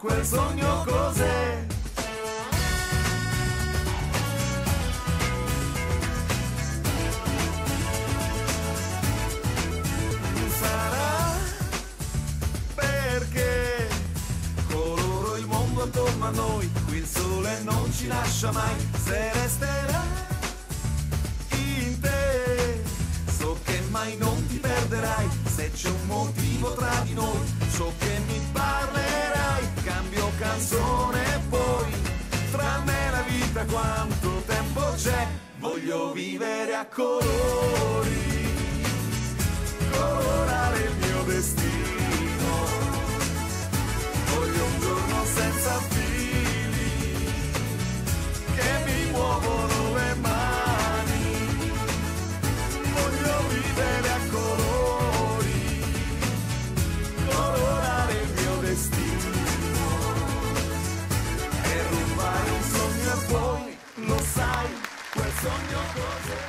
quel sogno cos'è? Sarà perché coloro il mondo attorno a noi, qui il sole non ci lascia mai, se resterà in te, so che mai non ti perderai, se c'è un motivo tra di noi, so che mi parlerai, cambio canzone e poi, tra me e la vita quanto tempo c'è, voglio vivere a colori, colorare il mio destino, voglio un giorno senza fili, che mi muovono le mani, voglio vivere a colori, colorare il mio destino, e rubare un sogno e poi, lo sai, quel sogno cos'è?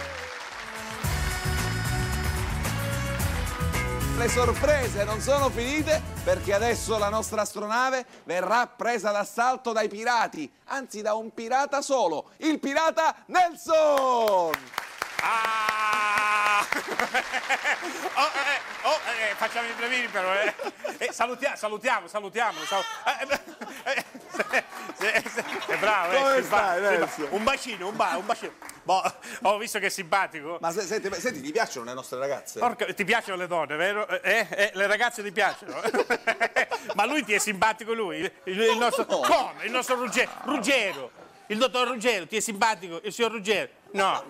Le sorprese non sono finite perché adesso la nostra astronave verrà presa d'assalto dai pirati, anzi da un pirata solo, il pirata Nelson! Ah! Facciamo i brevini però, salutiamo. È bravo, Come stai, Nelson? Un bacino. Boh, ho visto che è simpatico. Ma senti, ti piacciono le nostre ragazze? Porca, ti piacciono le donne, vero? Le ragazze ti piacciono? Ma lui ti è simpatico, lui? Il nostro, no. come? Il nostro Ruggero. Il dottor Ruggero, ti è simpatico? Il signor Ruggero? No.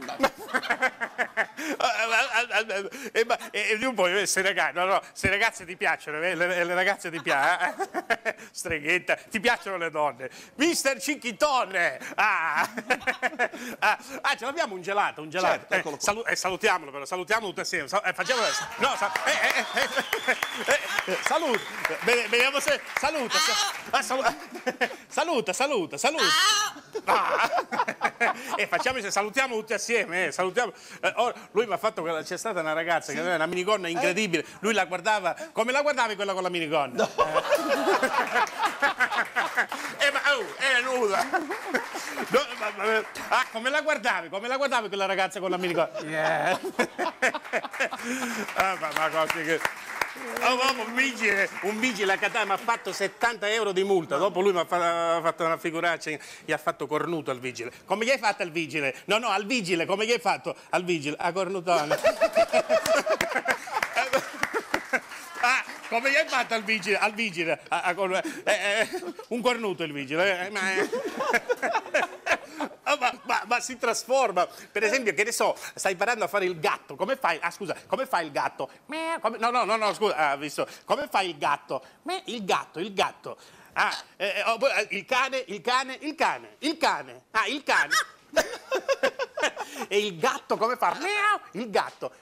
E un po' se ragazze ti piacciono, le ragazze ti piacciono, streghetta, ti piacciono le donne. Mister Cicchitone! Ce l'abbiamo un gelato. Certo, eccolo qua. Salutiamolo però, salutiamolo tutti assieme. Facciamo adesso. No, saluta. Vediamo se. Saluta. E facciamo se salutiamo tutti assieme, salutiamo. Lui mi ha fatto quella, c'è stata una ragazza che aveva una minigonna incredibile, lui la guardava, come la guardavi quella con la minigonna? No. Era nuda. No, come la guardavi quella ragazza con la minigonna? Yeah. Ma così che... un vigile a Catania mi ha fatto 70 euro di multa, dopo lui mi ha fatto una figuraccia, gli ha fatto cornuto al vigile. Come gli hai fatto al vigile? No, al vigile, come gli hai fatto al vigile? A cornutone. Come gli hai fatto al vigile? Un cornuto il vigile. Ma si trasforma. Per esempio, che ne so, stai imparando a fare il gatto. Come fai? Come fai il gatto? No, scusa, visto. Come fai il gatto? Il gatto. Il cane. Il cane. E il gatto come fa? Il gatto.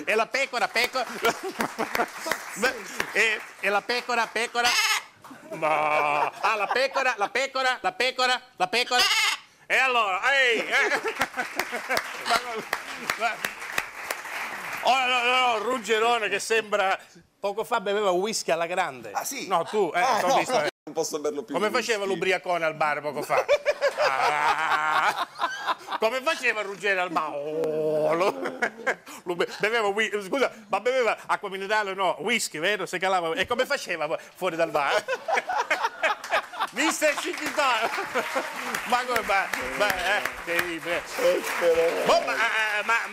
E la pecora. E la pecora. No. La pecora. E allora, no, Ruggerone che sembra... Poco fa beveva whisky alla grande. Ah, sì? No, tu, t'ho visto. Non posso berlo più. Come faceva l'ubriacone al bar poco fa? Come faceva Ruggero al bar? Beveva whisky, scusa, ma beveva acqua minerale no, whisky, vero? Se calava. E come faceva fuori dal bar? Mister Cicchitone! Ma come terribile. Ma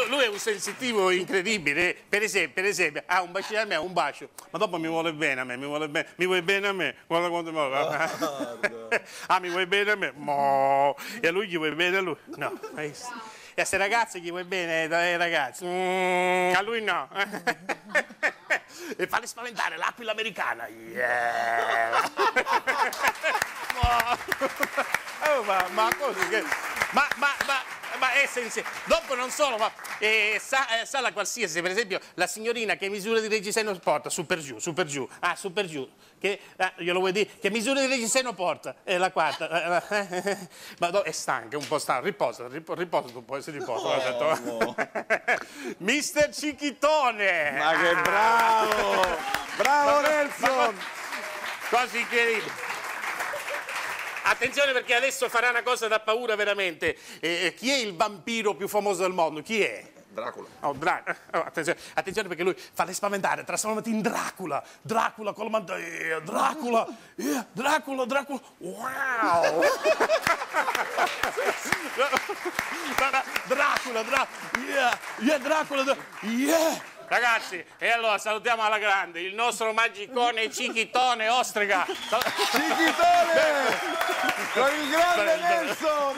lui è un sensitivo incredibile. Per esempio, ha un bacino a me, un bacio, ma dopo mi vuole bene a me, mi vuole bene. Mi vuoi bene a me? Guarda quanto mi mi vuoi bene a me? Mo. E a lui gli vuoi bene a lui? No. E a queste ragazze gli vuoi bene ai ragazzi? A lui no. E farle spaventare l'aquila americana. Yeah. ma così che... Ma è sensibile. Dopo non solo, ma sala qualsiasi, per esempio la signorina che misura di reggiseno porta, su per giù, su per giù, su per giù, che, glielo vuoi dire, che misura di reggiseno porta, è la quarta, ma è stanca, un po' stanca, riposa un po', si riposa, no. Mister Cicchitone! Ma che bravo! Bravo Nelson! Cosa incredibile! Attenzione perché adesso farà una cosa da paura veramente. Chi è il vampiro più famoso del mondo? Chi è? Dracula. Oh, attenzione perché lui fa le spaventare, trasformati in Dracula. Dracula con la mantellia. Dracula. Dracula. Wow. Dracula. Yeah. Ragazzi, e allora salutiamo alla grande il nostro magicone Cicchitone Ostrega. Cicchitone! Con il grande Nelson!